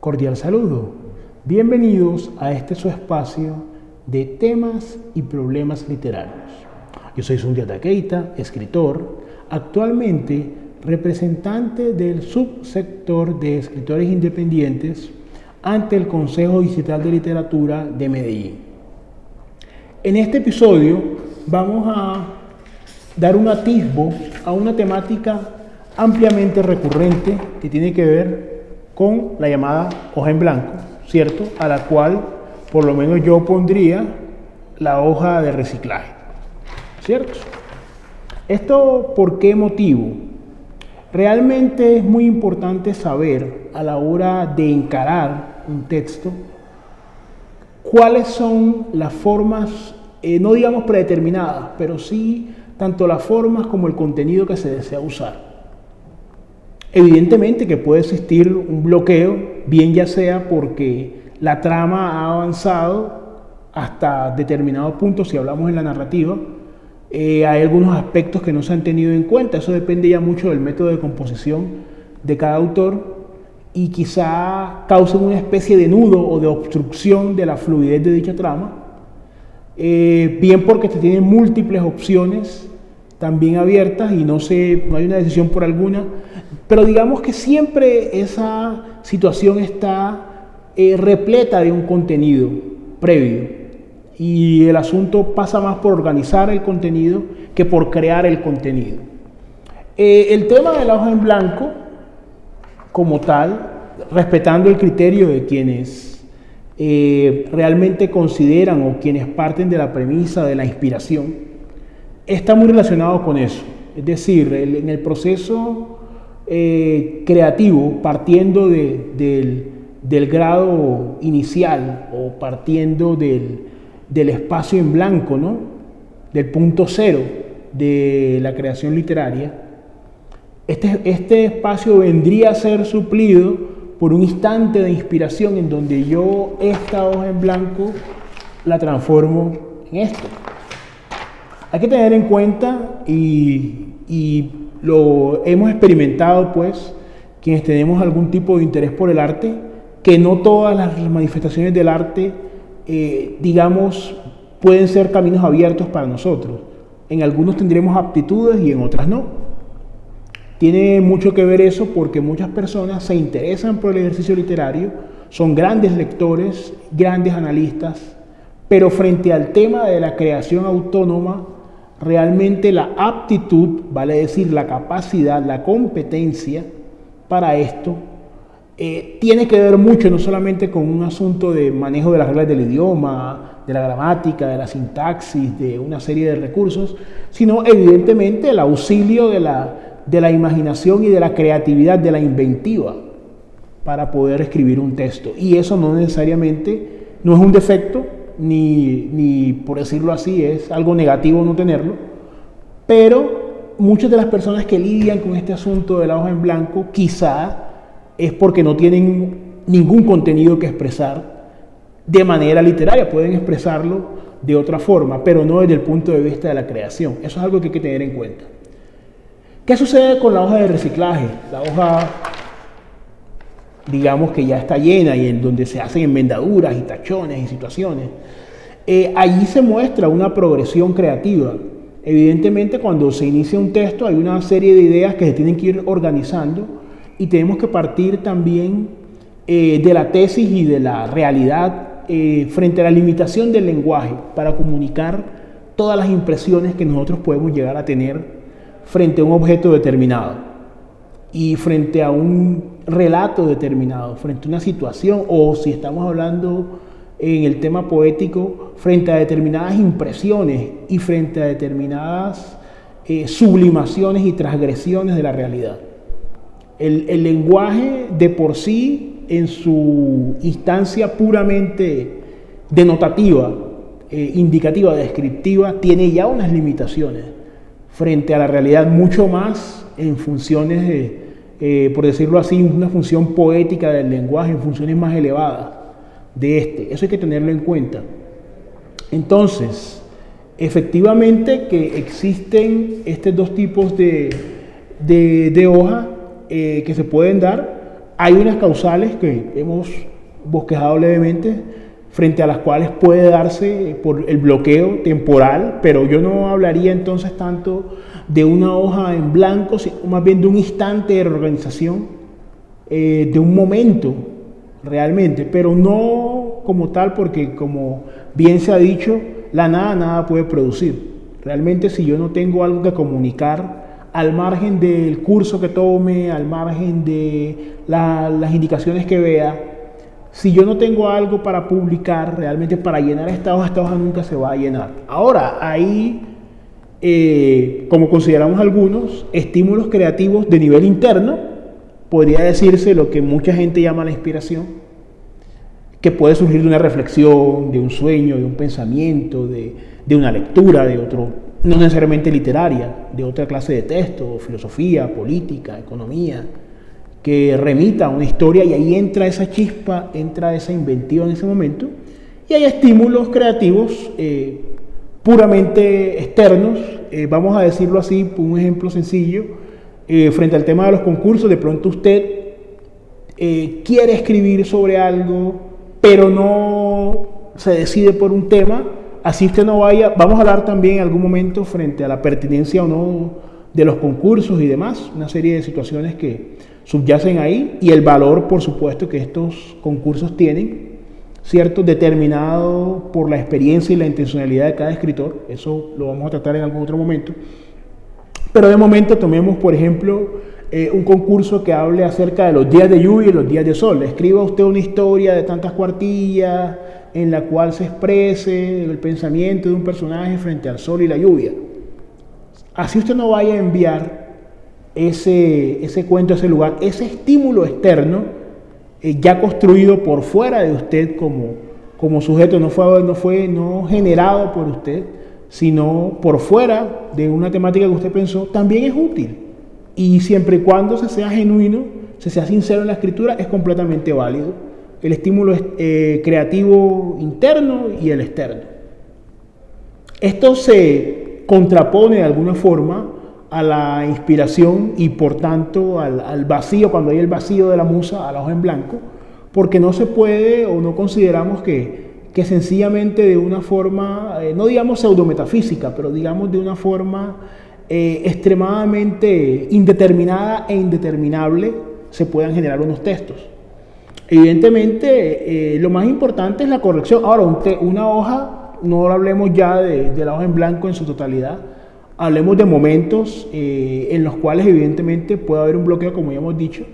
Cordial saludo. Bienvenidos a este su espacio de temas y problemas literarios. Yo soy Sundiata Keita, escritor, actualmente representante del subsector de escritores independientes ante el Consejo Distrital de Literatura de Medellín. En este episodio vamos a dar un atisbo a una temática ampliamente recurrente que tiene que ver con la llamada hoja en blanco, ¿cierto? A la cual por lo menos yo pondría la hoja de reciclaje, ¿cierto? ¿Esto por qué motivo? Realmente es muy importante saber a la hora de encarar un texto cuáles son las formas, no digamos predeterminadas, pero sí tanto las formas como el contenido que se desea usar. Evidentemente que puede existir un bloqueo, bien ya sea porque la trama ha avanzado hasta determinado punto, si hablamos en la narrativa, hay algunos aspectos que no se han tenido en cuenta. Eso depende ya mucho del método de composición de cada autor y quizá causen una especie de nudo o de obstrucción de la fluidez de dicha trama, bien porque se tienen múltiples opciones también abiertas y no hay una decisión por alguna, pero digamos que siempre esa situación está repleta de un contenido previo y el asunto pasa más por organizar el contenido que por crear el contenido. El tema de la hoja en blanco como tal, respetando el criterio de quienes realmente consideran o quienes parten de la premisa de la inspiración, está muy relacionado con eso. Es decir, en el proceso creativo, partiendo del grado inicial o partiendo del espacio en blanco, ¿no? Del punto cero de la creación literaria, este espacio vendría a ser suplido por un instante de inspiración en donde yo esta hoja en blanco la transformo en esto. Hay que tener en cuenta, y lo hemos experimentado pues, quienes tenemos algún tipo de interés por el arte, que no todas las manifestaciones del arte, digamos, pueden ser caminos abiertos para nosotros. En algunos tendremos aptitudes y en otras no. Tiene mucho que ver eso porque muchas personas se interesan por el ejercicio literario, son grandes lectores, grandes analistas, pero frente al tema de la creación autónoma, realmente la aptitud, vale decir la capacidad, la competencia para esto, tiene que ver mucho no solamente con un asunto de manejo de las reglas del idioma, de la gramática, de la sintaxis, de una serie de recursos, sino evidentemente el auxilio de la imaginación y de la creatividad, de la inventiva para poder escribir un texto. Y eso no necesariamente, no es un defecto, ni por decirlo así, es algo negativo no tenerlo, pero muchas de las personas que lidian con este asunto de la hoja en blanco quizá es porque no tienen ningún contenido que expresar de manera literaria, pueden expresarlo de otra forma, pero no desde el punto de vista de la creación. Eso es algo que hay que tener en cuenta. ¿Qué sucede con la hoja de reciclaje? La hoja, digamos que ya está llena y en donde se hacen enmendaduras y tachones y situaciones. Allí se muestra una progresión creativa. Evidentemente, cuando se inicia un texto hay una serie de ideas que se tienen que ir organizando y tenemos que partir también de la tesis y de la realidad frente a la limitación del lenguaje para comunicar todas las impresiones que nosotros podemos llegar a tener frente a un objeto determinado y frente a un relato determinado, frente a una situación, o si estamos hablando en el tema poético, frente a determinadas impresiones y frente a determinadas sublimaciones y transgresiones de la realidad. El lenguaje de por sí, en su instancia puramente denotativa, indicativa, descriptiva, tiene ya unas limitaciones frente a la realidad, mucho más en funciones de, por decirlo así, una función poética del lenguaje, en funciones más elevadas de este. Eso hay que tenerlo en cuenta. Entonces, efectivamente que existen estos dos tipos de hoja que se pueden dar. Hay unas causales que hemos bosquejado levemente, frente a las cuales puede darse por el bloqueo temporal, pero yo no hablaría entonces tanto de una hoja en blanco, sino más bien de un instante de reorganización, de un momento realmente, pero no como tal, porque como bien se ha dicho, la nada puede producir. Realmente, si yo no tengo algo que comunicar, al margen del curso que tome, al margen de las indicaciones que vea, si yo no tengo algo para publicar, realmente para llenar esta hoja nunca se va a llenar. Ahora, hay, como consideramos algunos, estímulos creativos de nivel interno, podría decirse lo que mucha gente llama la inspiración, que puede surgir de una reflexión, de un sueño, de un pensamiento, de una lectura, de otro, no necesariamente literaria, de otra clase de texto, filosofía, política, economía, que remita a una historia, y ahí entra esa chispa, entra esa inventiva en ese momento, y hay estímulos creativos puramente externos, vamos a decirlo así, por un ejemplo sencillo, frente al tema de los concursos. De pronto usted quiere escribir sobre algo, pero no se decide por un tema, así usted no vaya. Vamos a hablar también en algún momento frente a la pertinencia o no de los concursos y demás, una serie de situaciones que subyacen ahí, y el valor, por supuesto, que estos concursos tienen, ¿cierto?, determinado por la experiencia y la intencionalidad de cada escritor. Eso lo vamos a tratar en algún otro momento. Pero de momento tomemos, por ejemplo, un concurso que hable acerca de los días de lluvia y los días de sol. Escriba usted una historia de tantas cuartillas en la cual se exprese el pensamiento de un personaje frente al sol y la lluvia. Así usted no vaya a enviar ese cuento a ese lugar, ese estímulo externo ya construido por fuera de usted como sujeto, no generado por usted, sino por fuera de una temática que usted pensó, también es útil. Y siempre y cuando se sea genuino, se sea sincero en la escritura, es completamente válido. El estímulo creativo interno y el externo. Esto se contrapone de alguna forma a la inspiración y por tanto al vacío, cuando hay el vacío de la musa, a la hoja en blanco, porque no se puede, o no consideramos que sencillamente de una forma, no digamos pseudometafísica, pero digamos de una forma extremadamente indeterminada e indeterminable, se puedan generar unos textos. Evidentemente, lo más importante es la corrección. Ahora, una hoja, no hablemos ya de la hoja en blanco en su totalidad, hablemos de momentos en los cuales evidentemente puede haber un bloqueo, como ya hemos dicho,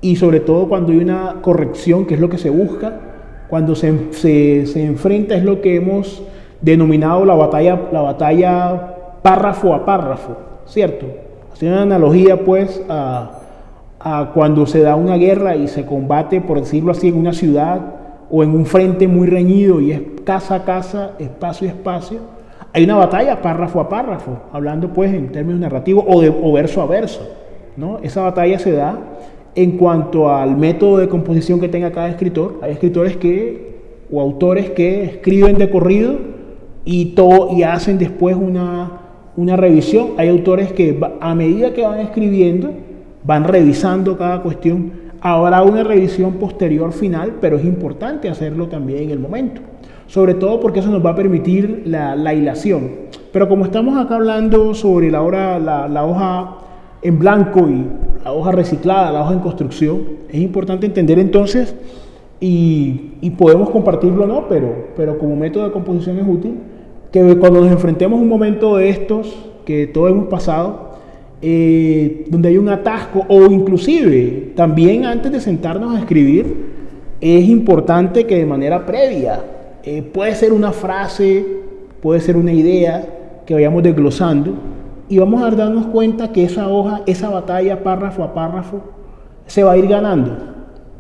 y sobre todo cuando hay una corrección, que es lo que se busca, cuando se enfrenta, es lo que hemos denominado la batalla párrafo a párrafo, ¿cierto? Haciendo una analogía pues a cuando se da una guerra y se combate, por decirlo así, en una ciudad o en un frente muy reñido y es casa a casa, espacio a espacio. Hay una batalla párrafo a párrafo, hablando pues en términos narrativos o verso a verso, ¿no? Esa batalla se da en cuanto al método de composición que tenga cada escritor. Hay escritores o autores que escriben de corrido y hacen después una revisión. Hay autores que a medida que van escribiendo van revisando cada cuestión. Habrá una revisión posterior final, pero es importante hacerlo también en el momento, sobre todo porque eso nos va a permitir la hilación. Pero como estamos acá hablando sobre la hoja en blanco y la hoja reciclada, la hoja en construcción, es importante entender entonces, y podemos compartirlo o no, pero como método de composición es útil, que cuando nos enfrentemos a un momento de estos que todos hemos pasado, donde hay un atasco, o inclusive también antes de sentarnos a escribir, es importante que de manera previa, puede ser una frase, puede ser una idea que vayamos desglosando, y vamos a darnos cuenta que esa hoja, esa batalla párrafo a párrafo, se va a ir ganando.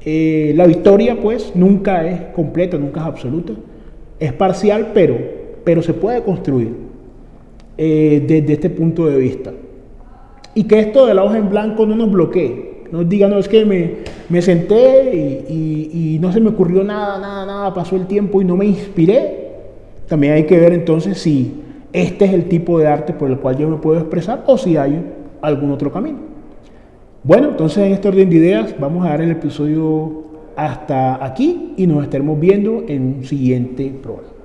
La victoria pues nunca es completa, nunca es absoluta, es parcial, pero se puede construir desde este punto de vista. Y que esto de la hoja en blanco no nos bloquee, no diga, no, es que me senté y no se me ocurrió nada, pasó el tiempo y no me inspiré. También hay que ver entonces si este es el tipo de arte por el cual yo me puedo expresar o si hay algún otro camino. Bueno, entonces en este orden de ideas vamos a dar el episodio hasta aquí y nos estaremos viendo en un siguiente programa.